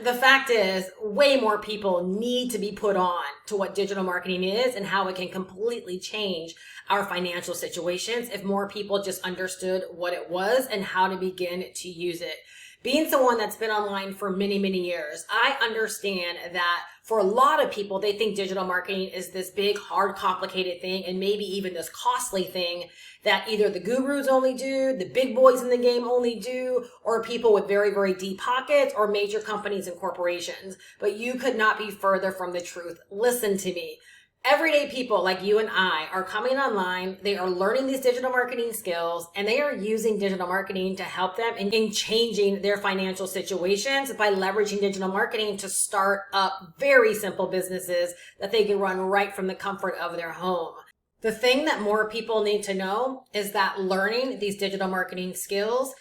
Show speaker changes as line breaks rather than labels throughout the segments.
The fact is, way more people need to be put on to what digital marketing is and how it can completely change our financial situations if more people just understood what it was and how to begin to use it. Being someone that's been online for many, many years, I understand that for a lot of people, they think digital marketing is this big, hard, complicated thing, and maybe even this costly thing that either the gurus only do, the big boys in the game only do, or people with very, very deep pockets, or major companies and corporations. But you could not be further from the truth. Listen to me. Everyday people like you and I are coming online. They are learning these digital marketing skills, and they are using digital marketing to help them in changing their financial situations by leveraging digital marketing to start up very simple businesses that they can run right from the comfort of their home. The thing that more people need to know is that learning these digital marketing skills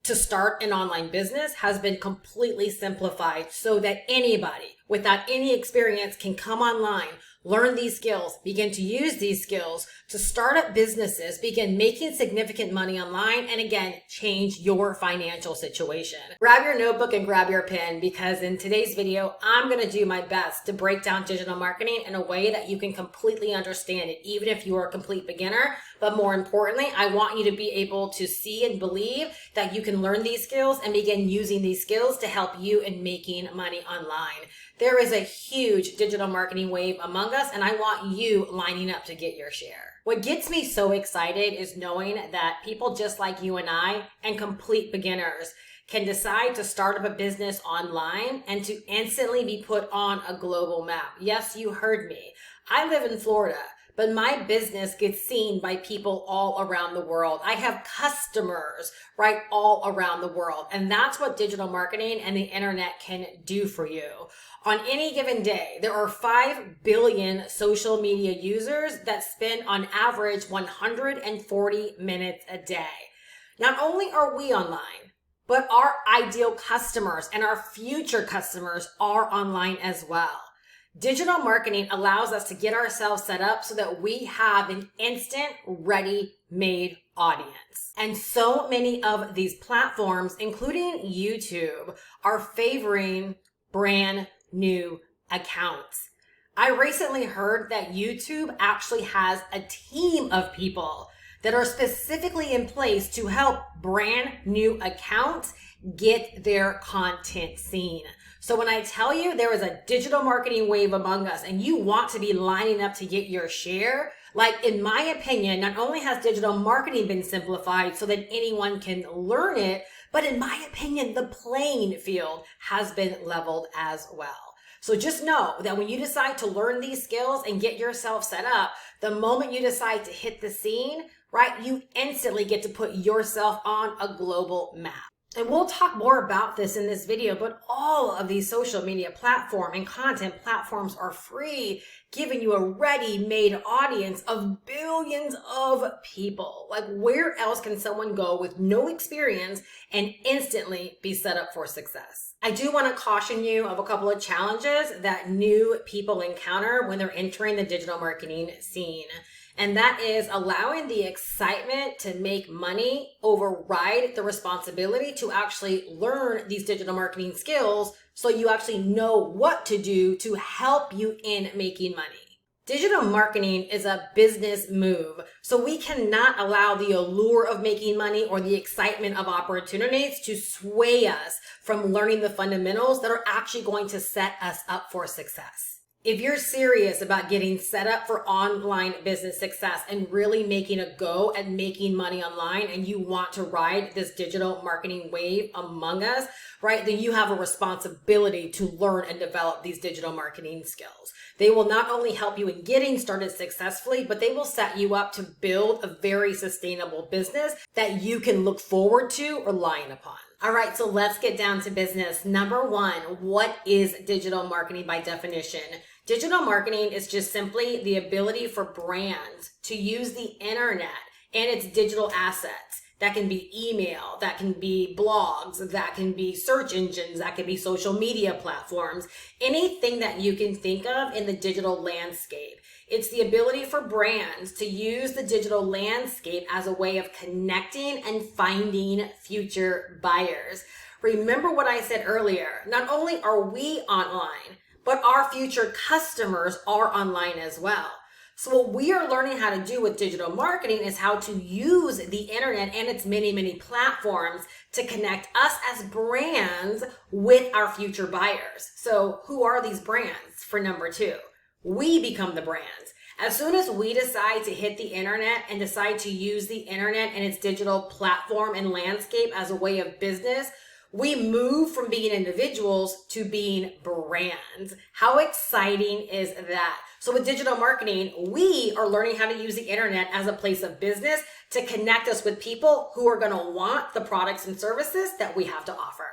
to start an online business has been completely simplified so that anybody without any experience can come online, learn these skills, begin to use these skills to start up businesses, begin making significant money online, and again, change your financial situation. Grab your notebook and grab your pen, because in today's video, I'm going to do my best to break down digital marketing in a way that you can completely understand it, even if you are a complete beginner. But more importantly, I want you to be able to see and believe that you can learn these skills and begin using these skills to help you in making money online. There is a huge digital marketing wave among us, and I want you lining up to get your share. What gets me so excited is knowing that people just like you and I, and complete beginners, can decide to start up a business online and to instantly be put on a global map. Yes, you heard me. I live in Florida, but my business gets seen by people all around the world. I have customers, right, all around the world. And that's what digital marketing and the internet can do for you. On any given day, there are 5 billion social media users that spend on average 140 minutes a day. Not only are we online, but our ideal customers and our future customers are online as well. Digital marketing allows us to get ourselves set up so that we have an instant, ready-made audience. And so many of these platforms, including YouTube, are favoring brand new accounts. I recently heard that YouTube actually has a team of people that are specifically in place to help brand new accounts get their content seen. So when I tell you there is a digital marketing wave among us and you want to be lining up to get your share, like in my opinion, not only has digital marketing been simplified so that anyone can learn it, but in my opinion, the playing field has been leveled as well. So just know that when you decide to learn these skills and get yourself set up, the moment you decide to hit the scene, right, you instantly get to put yourself on a global map. And we'll talk more about this in this video, but all of these social media platform and content platforms are free, giving you a ready-made audience of billions of people. Like, where else can someone go with no experience and instantly be set up for success? I do want to caution you of a couple of challenges that new people encounter when they're entering the digital marketing scene. And that is allowing the excitement to make money override the responsibility to actually learn these digital marketing skills so you actually know what to do to help you in making money. Digital marketing is a business move, so we cannot allow the allure of making money or the excitement of opportunities to sway us from learning the fundamentals that are actually going to set us up for success. If you're serious about getting set up for online business success and really making a go at making money online, and you want to ride this digital marketing wave among us, right, then you have a responsibility to learn and develop these digital marketing skills. They will not only help you in getting started successfully, but they will set you up to build a very sustainable business that you can look forward to relying upon. All right, so let's get down to business. Number one, what is digital marketing by definition? Digital marketing is just simply the ability for brands to use the internet and its digital assets. That can be email, that can be blogs, that can be search engines, that can be social media platforms, anything that you can think of in the digital landscape. It's the ability for brands to use the digital landscape as a way of connecting and finding future buyers. Remember what I said earlier. Not only are we online, but our future customers are online as well. So what we are learning how to do with digital marketing is how to use the internet and its many, many platforms to connect us as brands with our future buyers. So who are these brands? For number 2, we become the brands. As soon as we decide to hit the internet and decide to use the internet and its digital platform and landscape as a way of business, we move from being individuals to being brands. How exciting is that? So with digital marketing, we are learning how to use the internet as a place of business to connect us with people who are going to want the products and services that we have to offer.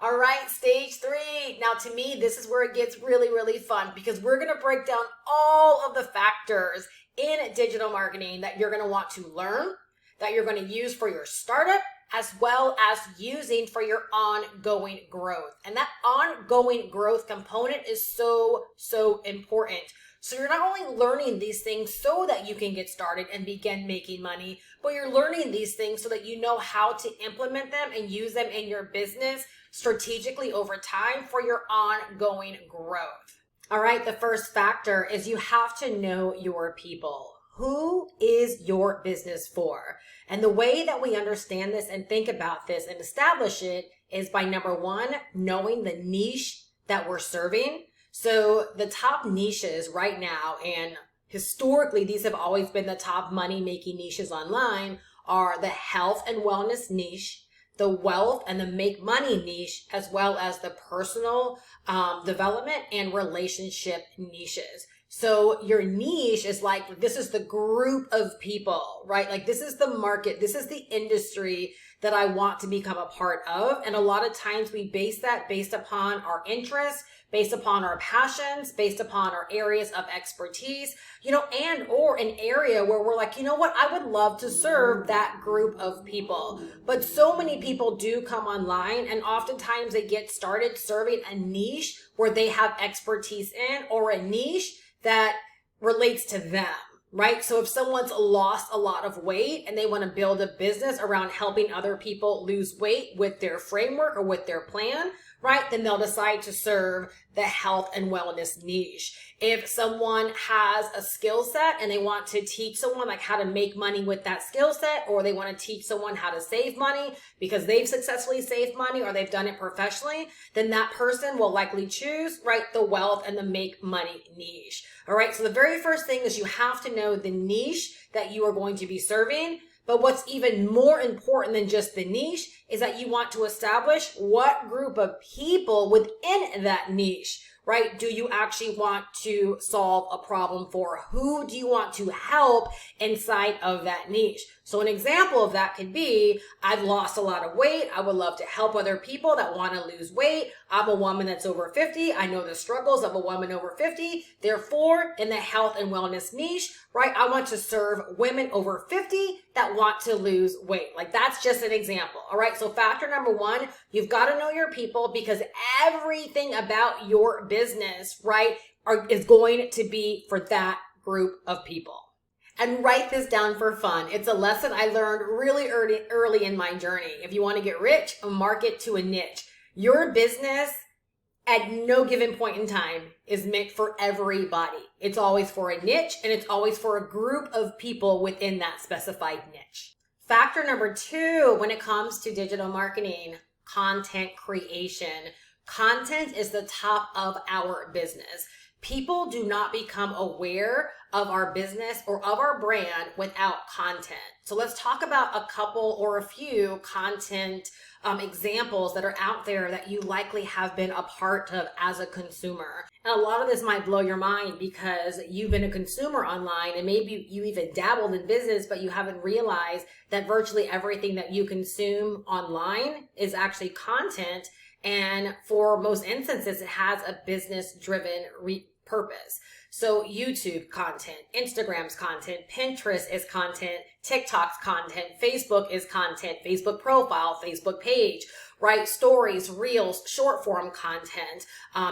All right, stage 3. Now to me, this is where it gets really, really fun because we're going to break down all of the factors in digital marketing that you're going to want to learn, that you're going to use for your startup, as well as using for your ongoing growth. And that ongoing growth component is so, so important. So you're not only learning these things so that you can get started and begin making money, but you're learning these things so that you know how to implement them and use them in your business strategically over time for your ongoing growth. All right, the first factor is you have to know your people. Who is your business for? And the way that we understand this and think about this and establish it is by number 1, knowing the niche that we're serving. So the top niches right now, and historically these have always been the top money-making niches online, are the health and wellness niche, the wealth and the make money niche, as well as the personal development and relationship niches. So your niche is like, this is the group of people, right? Like this is the market, this is the industry that I want to become a part of. And a lot of times we base that based upon our interests, based upon our passions, based upon our areas of expertise, and or an area where we're like, you know what, I would love to serve that group of people. But so many people do come online and oftentimes they get started serving a niche where they have expertise in, or a niche that relates to them, right? So if someone's lost a lot of weight and they want to build a business around helping other people lose weight with their framework or with their plan, right? Then they'll decide to serve the health and wellness niche. If someone has a skill set and they want to teach someone like how to make money with that skill set, or they want to teach someone how to save money because they've successfully saved money or they've done it professionally, then that person will likely choose, right, the wealth and the make money niche. All right. So the very first thing is you have to know the niche that you are going to be serving. But what's even more important than just the niche is that you want to establish what group of people within that niche, right? Do you actually want to solve a problem for? Who do you want to help inside of that niche? So an example of that could be, I've lost a lot of weight. I would love to help other people that want to lose weight. I'm a woman that's over 50. I know the struggles of a woman over 50. Therefore, in the health and wellness niche, right, I want to serve women over 50 that want to lose weight. Like that's just an example. All right. So factor number 1, you've got to know your people, because everything about your business, right, is going to be for that group of people. And write this down for fun. It's a lesson I learned really early in my journey. If you want to get rich, market to a niche. Your business at no given point in time is meant for everybody. It's always for a niche, and it's always for a group of people within that specified niche. Factor number 2, when it comes to digital marketing, content creation. Content is the top of our business. People do not become aware of our business or of our brand without content. So let's talk about a couple or a few content examples that are out there that you likely have been a part of as a consumer. And a lot of this might blow your mind because you've been a consumer online and maybe you even dabbled in business, but you haven't realized that virtually everything that you consume online is actually content. And for most instances, it has a business-driven purpose. So YouTube content, Instagram's content, Pinterest is content, TikTok's content, Facebook is content, Facebook profile, Facebook page, right? Stories, reels, short form content.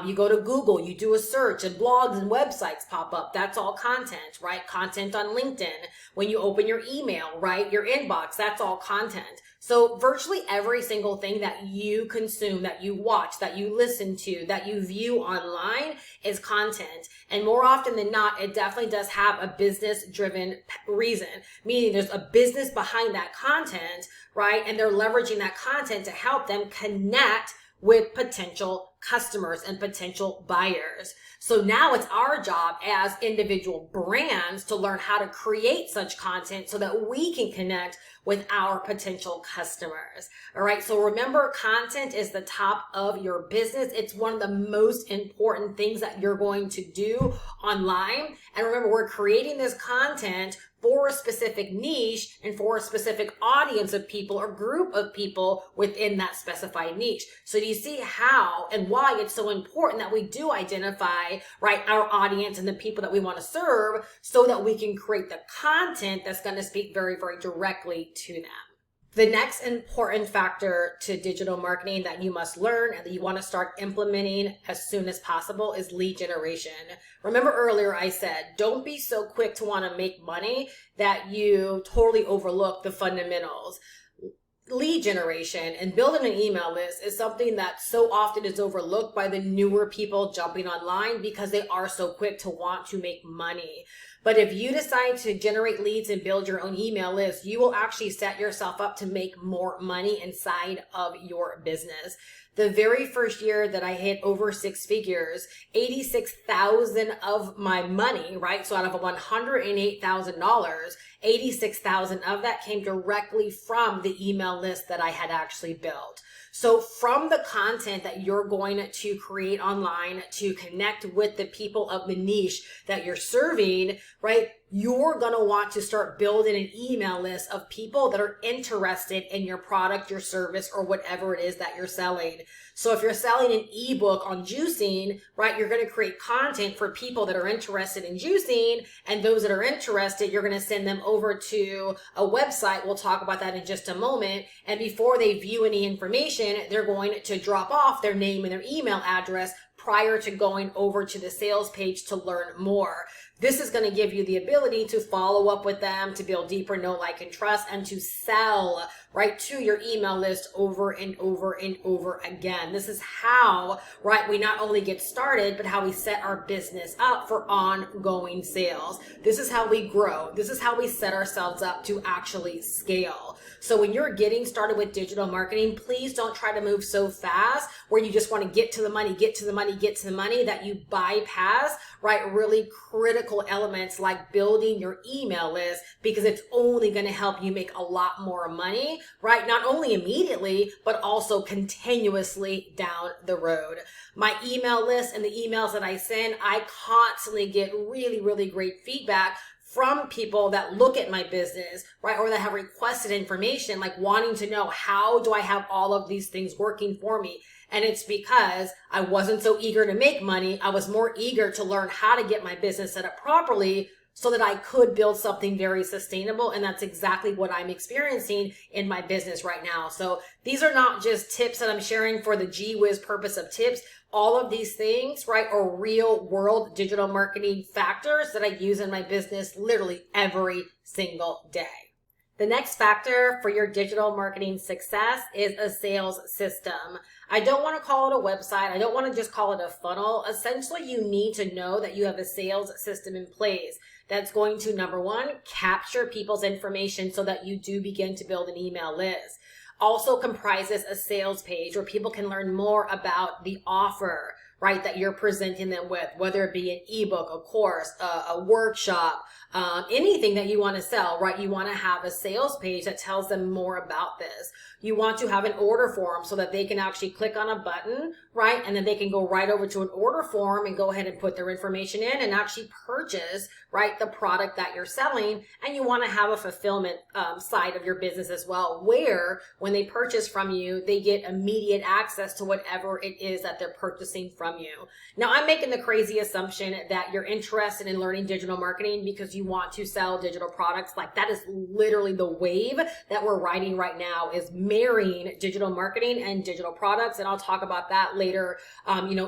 You go to Google, you do a search and blogs and websites pop up. That's all content, right? Content on LinkedIn. When you open your email, right? Your inbox, that's all content. So virtually every single thing that you consume, that you watch, that you listen to, that you view online is content. And more often than not, it definitely does have a business driven reason, meaning there's a business behind that content, right? And they're leveraging that content to help them connect with potential customers and potential buyers. So now it's our job as individual brands to learn how to create such content so that we can connect with our potential customers. All right. So remember, content is the top of your business. It's one of the most important things that you're going to do online. And remember, we're creating this content for a specific niche and for a specific audience of people or group of people within that specified niche. So do you see how and why it's so important that we do identify, right, our audience and the people that we want to serve so that we can create the content that's going to speak very, very directly to them. The next important factor to digital marketing that you must learn and that you want to start implementing as soon as possible is lead generation. Remember earlier I said, don't be so quick to want to make money that you totally overlook the fundamentals. Lead generation and building an email list is something that so often is overlooked by the newer people jumping online because they are so quick to want to make money. But if you decide to generate leads and build your own email list, you will actually set yourself up to make more money inside of your business. The very first year that I hit over 6 figures, 86,000 of my money, right? So out of $108,000, 86,000 of that came directly from the email list that I had actually built. So from the content that you're going to create online to connect with the people of the niche that you're serving, right, you're going to want to start building an email list of people that are interested in your product, your service, or whatever it is that you're selling. So if you're selling an ebook on juicing, right, you're going to create content for people that are interested in juicing, and those that are interested, you're going to send them over to a website. We'll talk about that in just a moment. And before they view any information, they're going to drop off their name and their email address prior to going over to the sales page to learn more. This is going to give you the ability to follow up with them, to build deeper know, like, and trust, and to sell right to your email list over and over and over again. This is how, right, we not only get started, but how we set our business up for ongoing sales. This is how we grow. This is how we set ourselves up to actually scale. So when you're getting started with digital marketing, please don't try to move so fast where you just want to get to the money, get to the money, get to the money, that you bypass, right, really critical elements like building your email list, because it's only going to help you make a lot more money, right? Not only immediately, but also continuously down the road. My email list and the emails that I send, I constantly get really, really great feedback from people that look at my business, right? Or that have requested information, like wanting to know, how do I have all of these things working for me? And it's because I wasn't so eager to make money. I was more eager to learn how to get my business set up properly so that I could build something very sustainable. And that's exactly what I'm experiencing in my business right now. So these are not just tips that I'm sharing for the gee whiz purpose of tips. All of these things, right, are real world digital marketing factors that I use in my business literally every single day. The next factor for your digital marketing success is a sales system. I don't want to call it a website. I don't want to just call it a funnel. Essentially, you need to know that you have a sales system in place that's going to, number one, capture people's information so that you do begin to build an email list. Also comprises a sales page where people can learn more about the offer, right, that you're presenting them with, whether it be an ebook, a course, a workshop, anything that you want to sell, right? You want to have a sales page that tells them more about this. You want to have an order form so that they can actually click on a button, right? And then they can go right over to an order form and go ahead and put their information in and actually purchase, right, the product that you're selling. And you want to have a fulfillment side of your business as well, where when they purchase from you, they get immediate access to whatever it is that they're purchasing from from you. Now, I'm making the crazy assumption that you're interested in learning digital marketing because you want to sell digital products. Like, that is literally the wave that we're riding right now, is marrying digital marketing and digital products. And I'll talk about that later,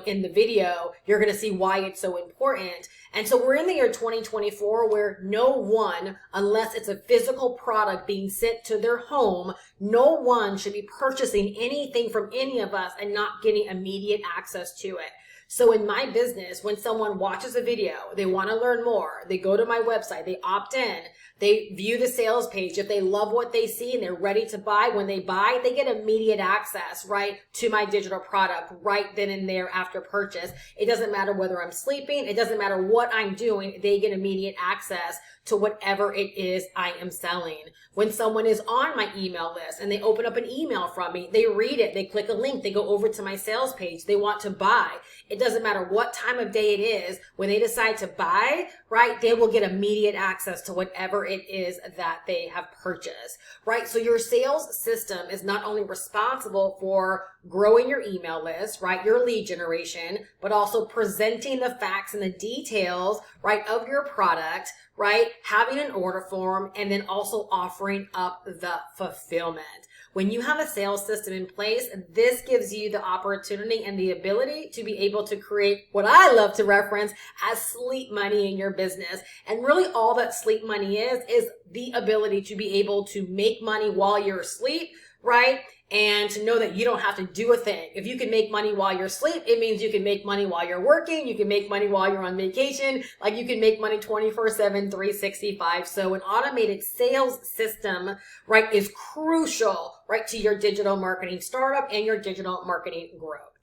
in the video. You're going to see why it's so important. And so we're in the year 2024 where no one, unless it's a physical product being sent to their home, no one should be purchasing anything from any of us and not getting immediate access to it. So in my business, when someone watches a video, they want to learn more, they go to my website, they opt in, they view the sales page. If they love what they see and they're ready to buy, when they buy, they get immediate access, right, to my digital product right then and there after purchase. It doesn't matter whether I'm sleeping. It doesn't matter what I'm doing. They get immediate access to whatever it is I am selling. When someone is on my email list and they open up an email from me, they read it, they click a link, they go over to my sales page, they want to buy. It doesn't matter what time of day it is. When they decide to buy, right, they will get immediate access to whatever it is that they have purchased, right? So your sales system is not only responsible for growing your email list, right, your lead generation, but also presenting the facts and the details, right, of your product, right, having an order form, and then also offering up the fulfillment. When you have a sales system in place, this gives you the opportunity and the ability to be able to create what I love to reference as sleep money in your business. And really all that sleep money is the ability to be able to make money while you're asleep, right? And to know that you don't have to do a thing. If you can make money while you're asleep, it means you can make money while you're working. You can make money while you're on vacation. Like, you can make money 24/7, 365. So an automated sales system, right, is crucial, right, to your digital marketing startup and your digital marketing growth.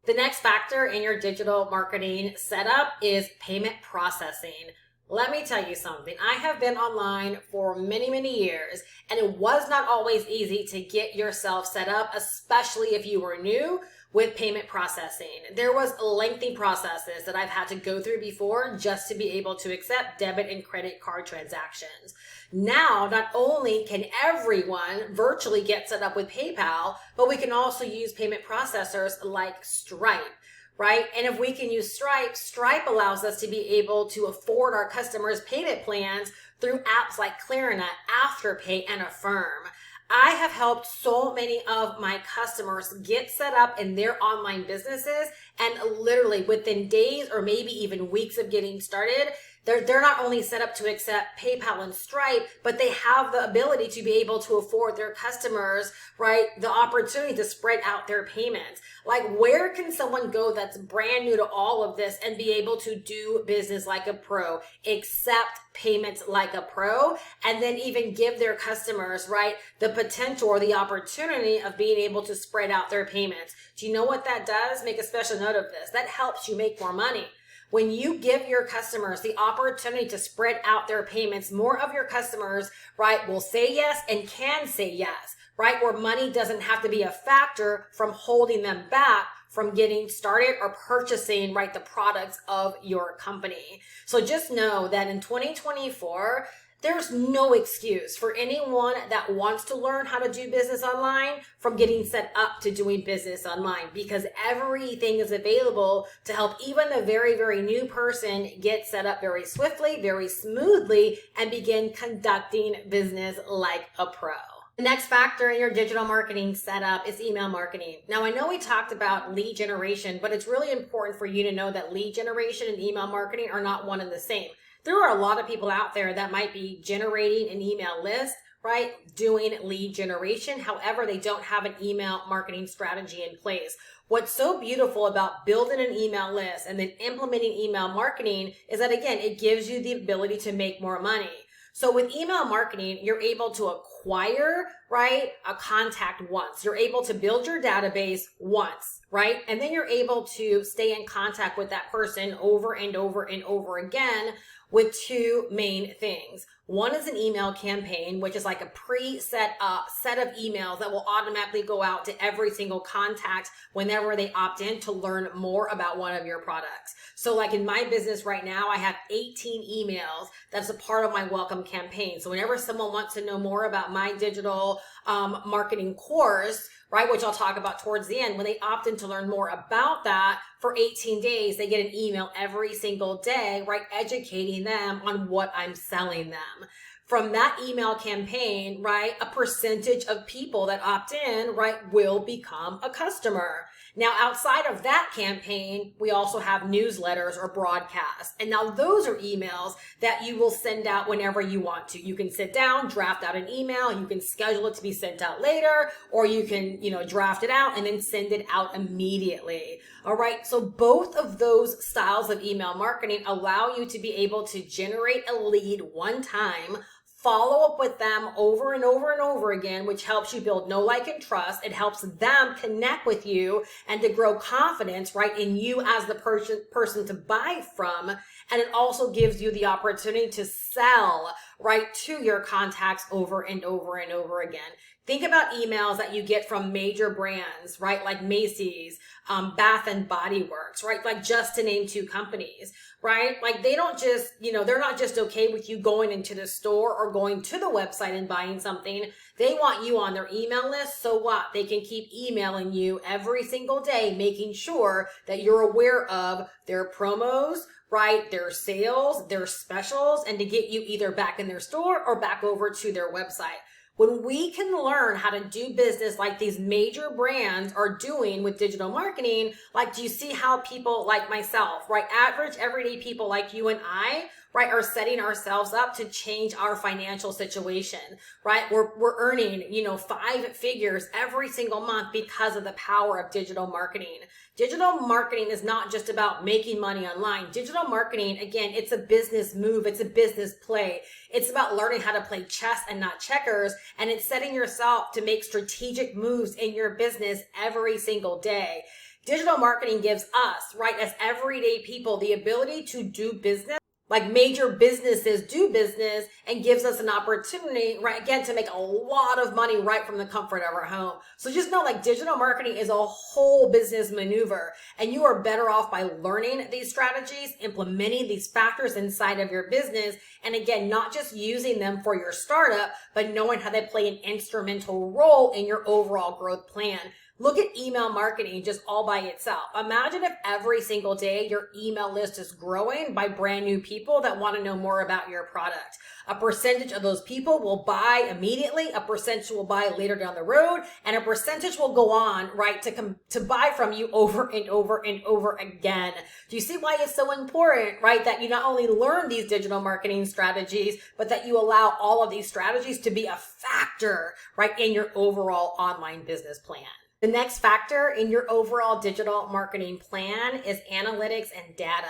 The next factor in your digital marketing setup is payment processing. Let me tell you something. I have been online for many, many years, and it was not always easy to get yourself set up, especially if you were new with payment processing. There was lengthy processes that I've had to go through before just to be able to accept debit and credit card transactions. Now, not only can everyone virtually get set up with PayPal, but we can also use payment processors like Stripe. Right? And if we can use Stripe, Stripe allows us to be able to afford our customers payment plans through apps like Klarna, Afterpay, and Affirm. I have helped so many of my customers get set up in their online businesses, and literally within days or maybe even weeks of getting started, they're not only set up to accept PayPal and Stripe, but they have the ability to be able to afford their customers, right, the opportunity to spread out their payments. Like, where can someone go that's brand new to all of this and be able to do business like a pro, accept payments like a pro, and then even give their customers, right, the potential or the opportunity of being able to spread out their payments? Do you know what that does? Make a special note of this. That helps you make more money. When you give your customers the opportunity to spread out their payments, more of your customers, right, will say yes and can say yes, right? Where money doesn't have to be a factor from holding them back from getting started or purchasing, right, the products of your company. So just know that in 2024, there's no excuse for anyone that wants to learn how to do business online from getting set up to doing business online, because everything is available to help even the very, very new person get set up very swiftly, very smoothly, and begin conducting business like a pro. The next factor in your digital marketing setup is email marketing. Now, I know we talked about lead generation, but it's really important for you to know that lead generation and email marketing are not one and the same. There are a lot of people out there that might be generating an email list, right, doing lead generation. However, they don't have an email marketing strategy in place. What's so beautiful about building an email list and then implementing email marketing is that, again, it gives you the ability to make more money. So with email marketing, you're able to acquire, right, a contact once. You're able to build your database once, right? And then you're able to stay in contact with that person over and over and over again with two main things. One is an email campaign, which is like a preset set of emails that will automatically go out to every single contact whenever they opt in to learn more about one of your products. So like in my business right now, I have 18 emails that's a part of my welcome campaign. So whenever someone wants to know more about about my digital marketing course, right, which I'll talk about towards the end, when they opt in to learn more about that, for 18 days, they get an email every single day, right, educating them on what I'm selling them. From that email campaign, right, a percentage of people that opt in, right, will become a customer. Now, outside of that campaign, we also have newsletters or broadcasts. And now those are emails that you will send out whenever you want to. You can sit down, draft out an email, you can schedule it to be sent out later, or you can, draft it out and then send it out immediately. All right. So both of those styles of email marketing allow you to be able to generate a lead one time, follow up with them over and over and over again, which helps you build know, like, and trust. It helps them connect with you and to grow confidence, right, in you as the person to buy from. And it also gives you the opportunity to sell, right, to your contacts over and over and over again. Think about emails that you get from major brands, right? Like Macy's, Bath and Body Works, right? Like, just to name two companies, right? Like, they don't just, they're not just okay with you going into the store or going to the website and buying something. They want you on their email list. So what? They can keep emailing you every single day, making sure that you're aware of their promos, right? Their sales, their specials, and to get you either back in their store or back over to their website. When we can learn how to do business like these major brands are doing with digital marketing, like, do you see how people like myself, right? Average everyday people like you and I, right, are setting ourselves up to change our financial situation, right? We're earning, 5 figures every single month because of the power of digital marketing. Digital marketing is not just about making money online. Digital marketing, again, it's a business move. It's a business play. It's about learning how to play chess and not checkers. And it's setting yourself to make strategic moves in your business every single day. Digital marketing gives us, right, as everyday people, the ability to do business like major businesses do business, and gives us an opportunity, right, again, to make a lot of money right from the comfort of our home. So just know, like, digital marketing is a whole business maneuver, and you are better off by learning these strategies, implementing these factors inside of your business, and again, not just using them for your startup, but knowing how they play an instrumental role in your overall growth plan. Look at email marketing just all by itself. Imagine if every single day your email list is growing by brand new people that want to know more about your product. A percentage of those people will buy immediately, a percentage will buy later down the road, and a percentage will go on, right, to buy from you over and over and over again. Do you see why it's so important, right, that you not only learn these digital marketing strategies, but that you allow all of these strategies to be a factor, right, in your overall online business plan? The next factor in your overall digital marketing plan is analytics and data.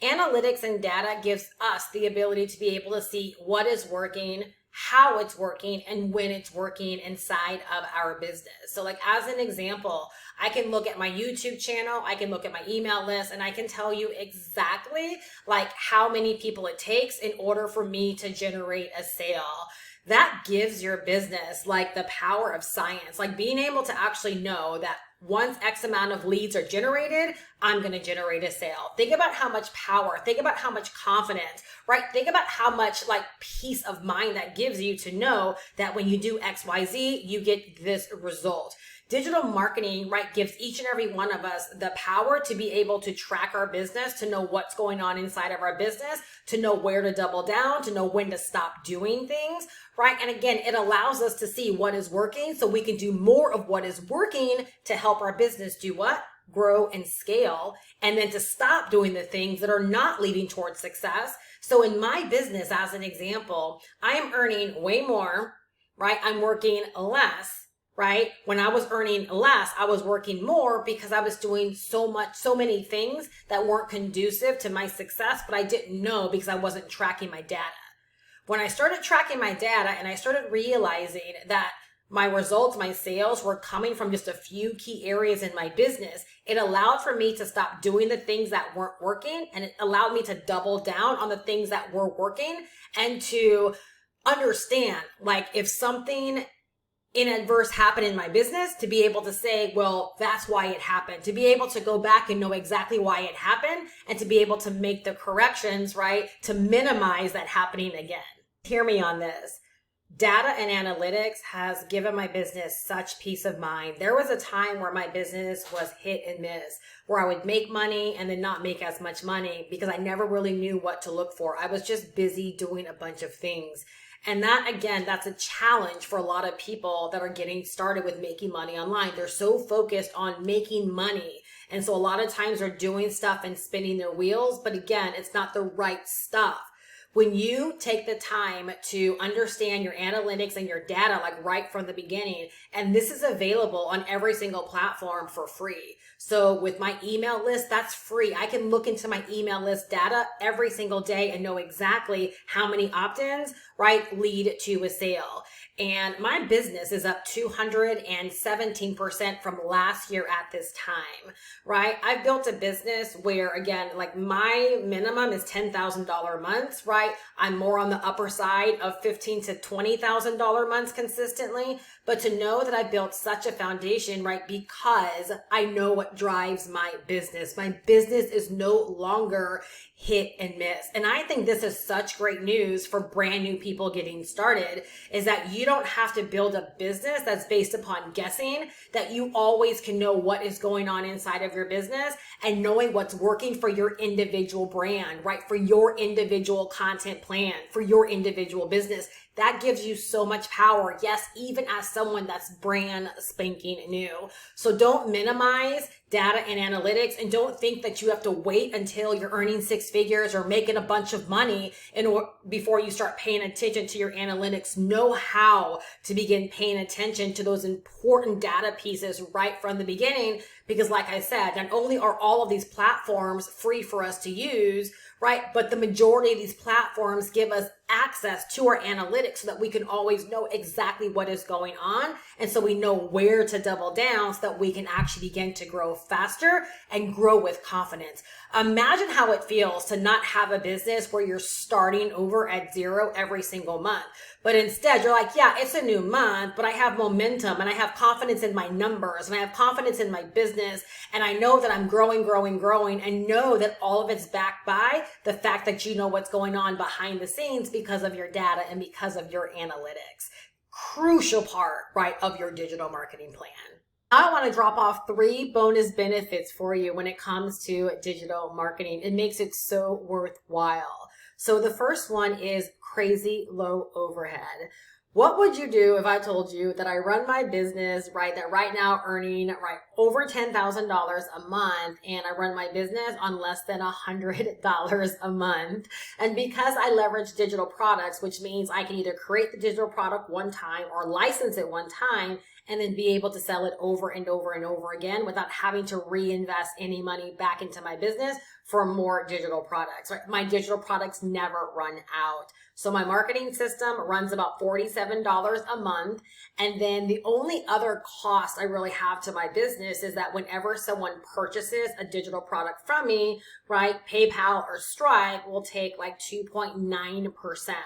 Analytics and data gives us the ability to be able to see what is working, how it's working, and when it's working inside of our business. So, like, as an example, I can look at my YouTube channel, I can look at my email list, and I can tell you exactly, like, how many people it takes in order for me to generate a sale. That gives your business, like, the power of science, like being able to actually know that once X amount of leads are generated, I'm going to generate a sale. Think about how much power, think about how much confidence, right? Think about how much, like, peace of mind that gives you to know that when you do XYZ, you get this result. Digital marketing, right, gives each and every one of us the power to be able to track our business, to know what's going on inside of our business, to know where to double down, to know when to stop doing things, right? And again, it allows us to see what is working so we can do more of what is working to help our business do what? Grow and scale, and then to stop doing the things that are not leading towards success. So in my business, as an example, I am earning way more, right? I'm working less. Right? When I was earning less, I was working more because I was doing so many things that weren't conducive to my success, but I didn't know because I wasn't tracking my data. When I started tracking my data and I started realizing that my results, my sales were coming from just a few key areas in my business, it allowed for me to stop doing the things that weren't working, and it allowed me to double down on the things that were working and to understand, like, if something inadverse happen in my business, to be able to say, well, that's why it happened, to be able to go back and know exactly why it happened, and to be able to make the corrections, right, to minimize that happening again. Hear me on this. Data and analytics has given my business such peace of mind. There was a time where my business was hit and miss, where I would make money and then not make as much money because I never really knew what to look for. I was just busy doing a bunch of things. And that, again, that's a challenge for a lot of people that are getting started with making money online. They're so focused on making money. And so a lot of times they're doing stuff and spinning their wheels, but again, it's not the right stuff. When you take the time to understand your analytics and your data, like right from the beginning, and this is available on every single platform for free. So with my email list, that's free. I can look into my email list data every single day and know exactly how many opt-ins, right, lead to a sale. And my business is up 217% from last year at this time, right? I've built a business where, again, like my minimum is $10,000 months, right? I'm more on the upper side of $15,000 to $20,000 months consistently. But to know that I built such a foundation, right? Because I know what drives my business. My business is no longer hit and miss. And I think this is such great news for brand new people getting started, is that you don't have to build a business that's based upon guessing, that you always can know what is going on inside of your business and knowing what's working for your individual brand, right? For your individual content plan, for your individual business. That gives you so much power. Yes, even as someone that's brand spanking new. So don't minimize data and analytics, and don't think that you have to wait until you're earning six figures or making a bunch of money before you start paying attention to your analytics. Know how to begin paying attention to those important data pieces right from the beginning, because like I said, not only are all of these platforms free for us to use, right, but the majority of these platforms give us access to our analytics so that we can always know exactly what is going on. And so we know where to double down so that we can actually begin to grow faster and grow with confidence. Imagine how it feels to not have a business where you're starting over at zero every single month. But instead, you're like, yeah, it's a new month, but I have momentum and I have confidence in my numbers and I have confidence in my business. And I know that I'm growing, and know that all of it's backed by the fact that you know what's going on behind the scenes because of your data and because of your analytics. Crucial part, right, of your digital marketing plan. I want to drop off 3 bonus benefits for you when it comes to digital marketing. It makes it so worthwhile. So the first one is crazy low overhead. What would you do if I told you that I run my business, right, that right now earning, right, over $10,000 a month, and I run my business on less than $100 a month? And because I leverage digital products, which means I can either create the digital product one time or license it one time, and then be able to sell it over and over and over again without having to reinvest any money back into my business for more digital products, right? My digital products never run out. So my marketing system runs about $47 a month. And then the only other cost I really have to my business is that whenever someone purchases a digital product from me, right, PayPal or Stripe will take like 2.9%,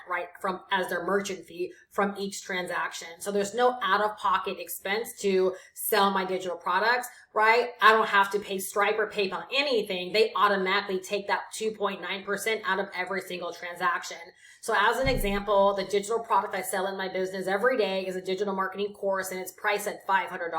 right, from as their merchant fee from each transaction. So there's no out-of-pocket expense to sell my digital products, right? I don't have to pay Stripe or PayPal anything. They automatically take that 2.9% out of every single transaction. So as an example, the digital product I sell in my business every day is a digital marketing course, and it's priced at $500.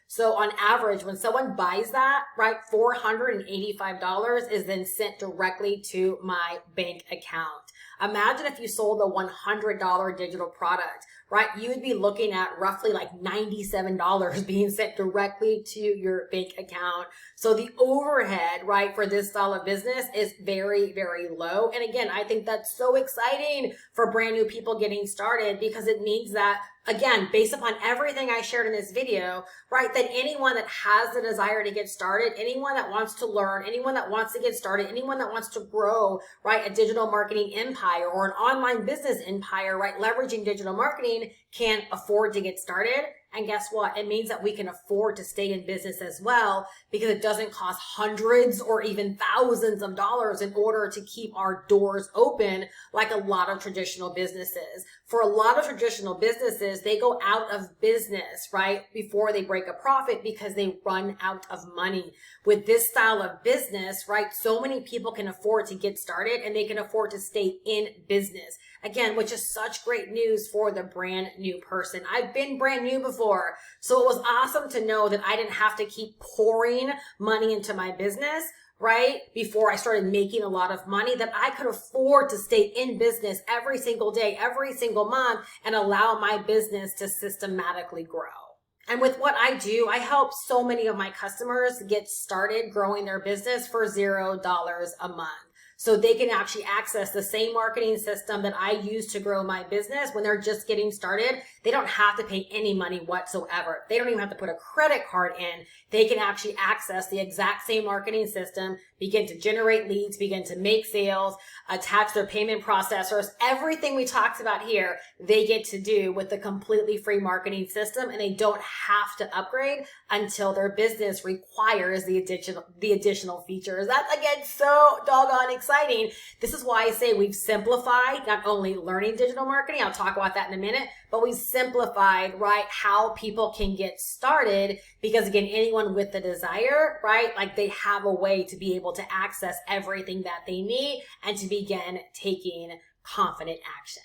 So on average, when someone buys that, right, $485 is then sent directly to my bank account. Imagine if you sold a $100 digital product, right? You would be looking at roughly like $97 being sent directly to your bank account. So the overhead, right, for this style of business is very, very low. And again, I think that's so exciting for brand new people getting started, because it means that, again, based upon everything I shared in this video, right, that anyone that has the desire to get started, anyone that wants to learn, anyone that wants to get started, anyone that wants to grow, right, a digital marketing empire or an online business empire, right, leveraging digital marketing, can afford to get started. And guess what? It means that we can afford to stay in business as well, because it doesn't cost hundreds or even thousands of dollars in order to keep our doors open like a lot of traditional businesses. For a lot of traditional businesses, they go out of business, right, before they break a profit because they run out of money. With this style of business, right, so many people can afford to get started and they can afford to stay in business. Again, which is such great news for the brand new person. I've been brand new before, so it was awesome to know that I didn't have to keep pouring money into my business, right? Before I started making a lot of money, that I could afford to stay in business every single day, every single month, and allow my business to systematically grow. And with what I do, I help so many of my customers get started growing their business for $0 a month. So they can actually access the same marketing system that I use to grow my business when they're just getting started. They don't have to pay any money whatsoever. They don't even have to put a credit card in. They can actually access the exact same marketing system, begin to generate leads, begin to make sales, attach their payment processors. Everything we talked about here, they get to do with the completely free marketing system, and they don't have to upgrade until their business requires the additional features. That's, again, so doggone exciting. This is why I say we've simplified not only learning digital marketing, I'll talk about that in a minute, but we've simplified, right, how people can get started, because again, anyone with the desire, right, like they have a way to be able to access everything that they need and to begin taking confident action.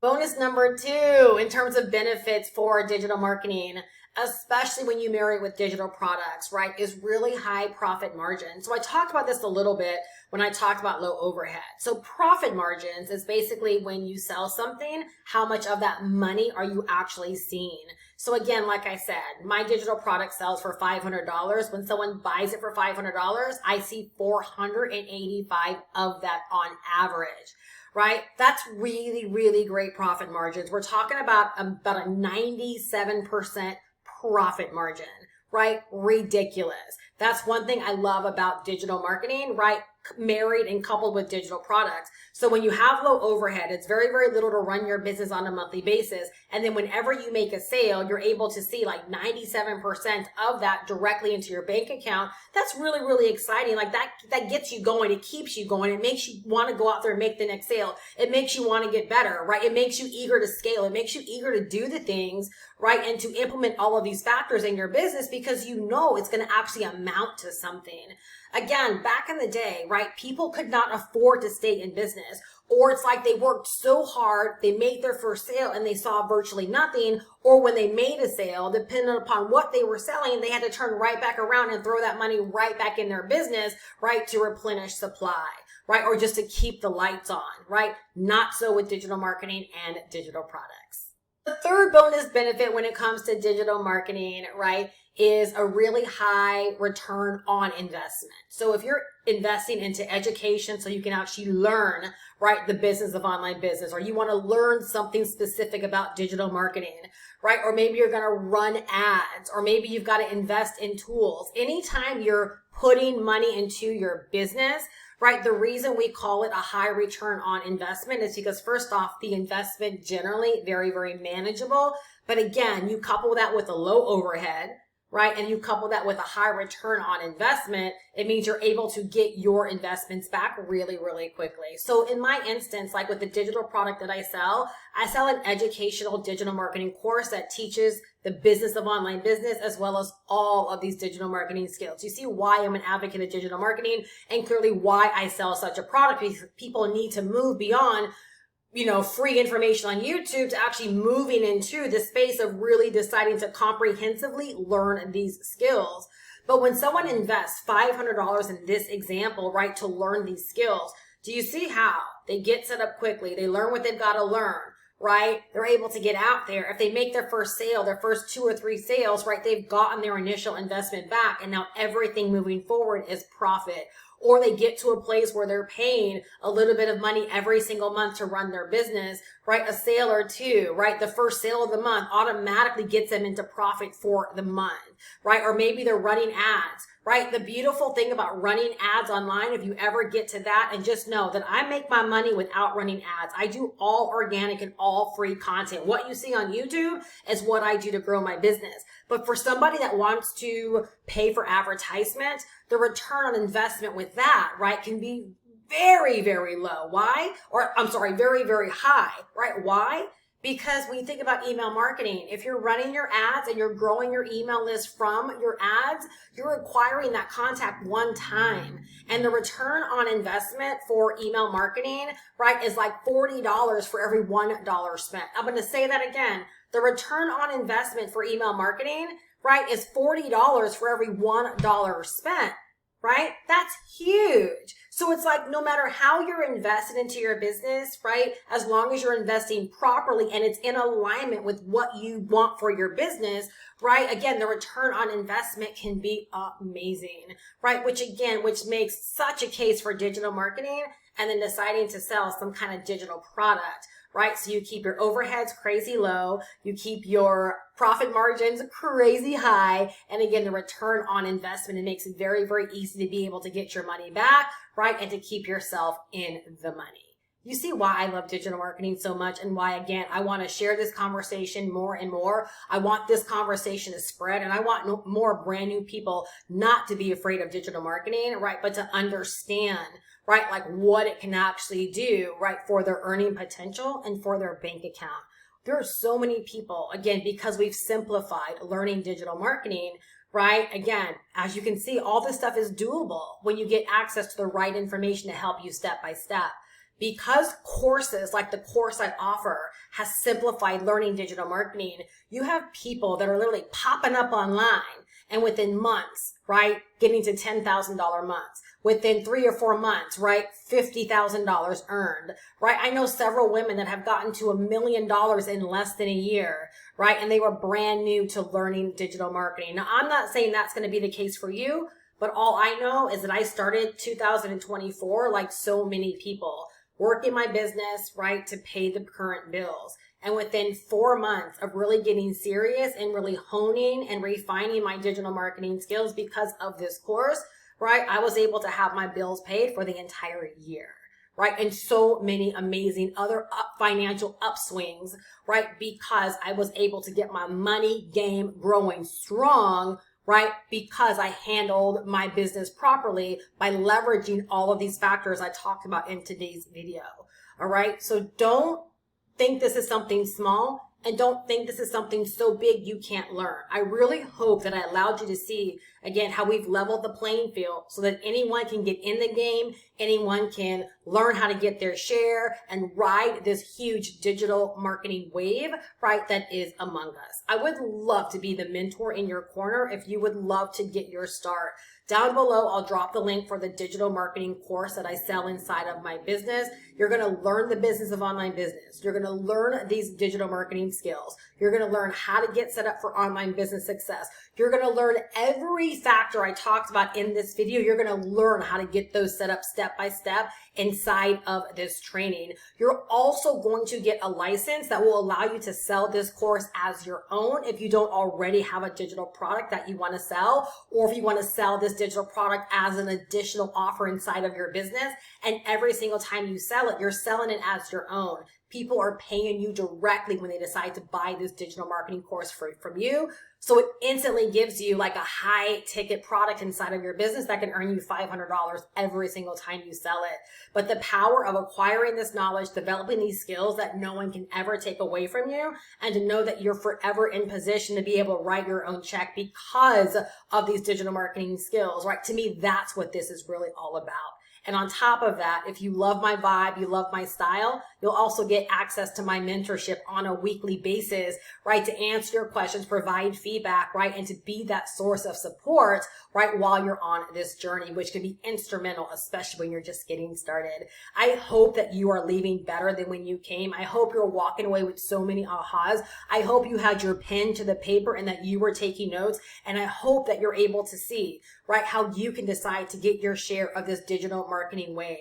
Bonus number 2, in terms of benefits for digital marketing, especially when you marry it with digital products, right, is really high profit margin. So I talked about this a little bit when I talked about low overhead. So profit margins is basically when you sell something, how much of that money are you actually seeing? So again, like I said, my digital product sells for $500. When someone buys it for $500, I see 485 of that on average. Right? That's really, really great profit margins. We're talking about a 97% profit margin, right? Ridiculous. That's one thing I love about digital marketing, right? Married and coupled with digital products. So when you have low overhead, it's very, very little to run your business on a monthly basis. And then whenever you make a sale, you're able to see like 97% of that directly into your bank account. That's really, really exciting. Like that gets you going. It keeps you going. It makes you want to go out there and make the next sale. It makes you want to get better, right? It makes you eager to scale. It makes you eager to do the things, right? And to implement all of these factors in your business because you know it's going to actually amount to something. Again, back in the day, right, people could not afford to stay in business, or it's like they worked so hard, they made their first sale and they saw virtually nothing, or when they made a sale, depending upon what they were selling, they had to turn right back around and throw that money right back in their business, right, to replenish supply, right, or just to keep the lights on, right? Not so with digital marketing and digital products. The third bonus benefit when it comes to digital marketing, right, is a really high return on investment. So if you're investing into education so you can actually learn, right, the business of online business, or you want to learn something specific about digital marketing, right, or maybe you're going to run ads, or maybe you've got to invest in tools. Anytime you're putting money into your business, right, the reason we call it a high return on investment is because first off, the investment generally very, very manageable. But again, you couple that with a low overhead, right? And you couple that with a high return on investment, it means you're able to get your investments back really, really quickly. So in my instance, like with the digital product that I sell an educational digital marketing course that teaches the business of online business as well as all of these digital marketing skills. You see why I'm an advocate of digital marketing and clearly why I sell such a product, because people need to move beyond free information on YouTube to actually moving into the space of really deciding to comprehensively learn these skills. But when someone invests $500 in this example, right, to learn these skills, do you see how they get set up quickly? They learn what they've got to learn, right? They're able to get out there. If they make their first sale, their first 2 or 3 sales, right, they've gotten their initial investment back, and now everything moving forward is profit. Or they get to a place where they're paying a little bit of money every single month to run their business, right? A sale or 2, right? The first sale of the month automatically gets them into profit for the month, right? Or maybe they're running ads, right? The beautiful thing about running ads online, if you ever get to that, and just know that I make my money without running ads. I do all organic and all free content. What you see on YouTube is what I do to grow my business. But for somebody that wants to pay for advertisement, the return on investment with that, right, can be very, very low. Why? Or I'm sorry, very, very high, right? Why? Because when you think about email marketing, if you're running your ads and you're growing your email list from your ads, you're acquiring that contact one time. And the return on investment for email marketing, right, is like $40 for every $1 spent. I'm going to say that again. The return on investment for email marketing, right, is $40 for every $1 spent. Right? That's huge. So it's like no matter how you're invested into your business, right? As long as you're investing properly and it's in alignment with what you want for your business, right? Again, the return on investment can be amazing, right? Which makes such a case for digital marketing and then deciding to sell some kind of digital product. Right? So you keep your overheads crazy low, you keep your profit margins crazy high, and again, the return on investment, it makes it very, very easy to be able to get your money back, right? And to keep yourself in the money. You see why I love digital marketing so much and why, again, I want to share this conversation more and more. I want this conversation to spread and I want more brand new people not to be afraid of digital marketing, right? But to understand, right, like what it can actually do, right, for their earning potential and for their bank account. There are so many people, again, because we've simplified learning digital marketing, right? Again, as you can see, all this stuff is doable when you get access to the right information to help you step by step. Because courses like the course I offer has simplified learning digital marketing, you have people that are literally popping up online and within months, right, getting to $10,000 months. Within 3 or 4 months, right, $50,000 earned, right? I know several women that have gotten to $1 million in less than a year, right? And they were brand new to learning digital marketing. Now, I'm not saying that's going to be the case for you, but all I know is that I started 2024 like so many people, working my business, right, to pay the current bills. And within 4 months of really getting serious and really honing and refining my digital marketing skills because of this course, right, I was able to have my bills paid for the entire year, right? And so many amazing other financial upswings, right? Because I was able to get my money game growing strong, right? Because I handled my business properly by leveraging all of these factors I talked about in today's video. All right. So don't think this is something small and don't think this is something so big you can't learn. I really hope that I allowed you to see, again, how we've leveled the playing field so that anyone can get in the game, anyone can learn how to get their share and ride this huge digital marketing wave, right, that is among us. I would love to be the mentor in your corner if you would love to get your start. Down below, I'll drop the link for the digital marketing course that I sell inside of my business. You're going to learn the business of online business. You're going to learn these digital marketing skills. You're going to learn how to get set up for online business success. You're going to learn every factor I talked about in this video. You're going to learn how to get those set up step by step inside of this training. You're also going to get a license that will allow you to sell this course as your own if you don't already have a digital product that you want to sell, or if you want to sell this digital product as an additional offer inside of your business. And every single time you sell it, you're selling it as your own. People are paying you directly when they decide to buy this digital marketing course from you. So it instantly gives you like a high ticket product inside of your business that can earn you $500 every single time you sell it. But the power of acquiring this knowledge, developing these skills that no one can ever take away from you, and to know that you're forever in position to be able to write your own check because of these digital marketing skills, right? To me, that's what this is really all about. And on top of that, if you love my vibe, you love my style, you'll also get access to my mentorship on a weekly basis, right? To answer your questions, provide feedback, right? And to be that source of support, right? While you're on this journey, which can be instrumental, especially when you're just getting started. I hope that you are leaving better than when you came. I hope you're walking away with so many ahas. I hope you had your pen to the paper and that you were taking notes. And I hope that you're able to see, right, how you can decide to get your share of this digital marketing wave.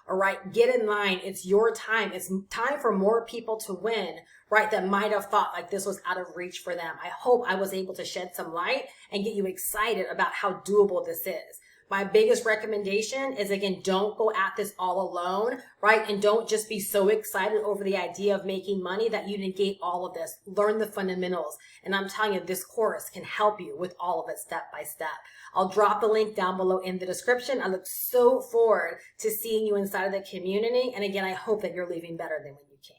All right, get in line. It's your time. It's time for more people to win, right, that might have thought like this was out of reach for them. I hope I was able to shed some light and get you excited about how doable this is. My biggest recommendation is, again, don't go at this all alone, right? And don't just be so excited over the idea of making money that you negate all of this. Learn the fundamentals. And I'm telling you, this course can help you with all of it step by step. I'll drop the link down below in the description. I look so forward to seeing you inside of the community. And again, I hope that you're leaving better than when you came.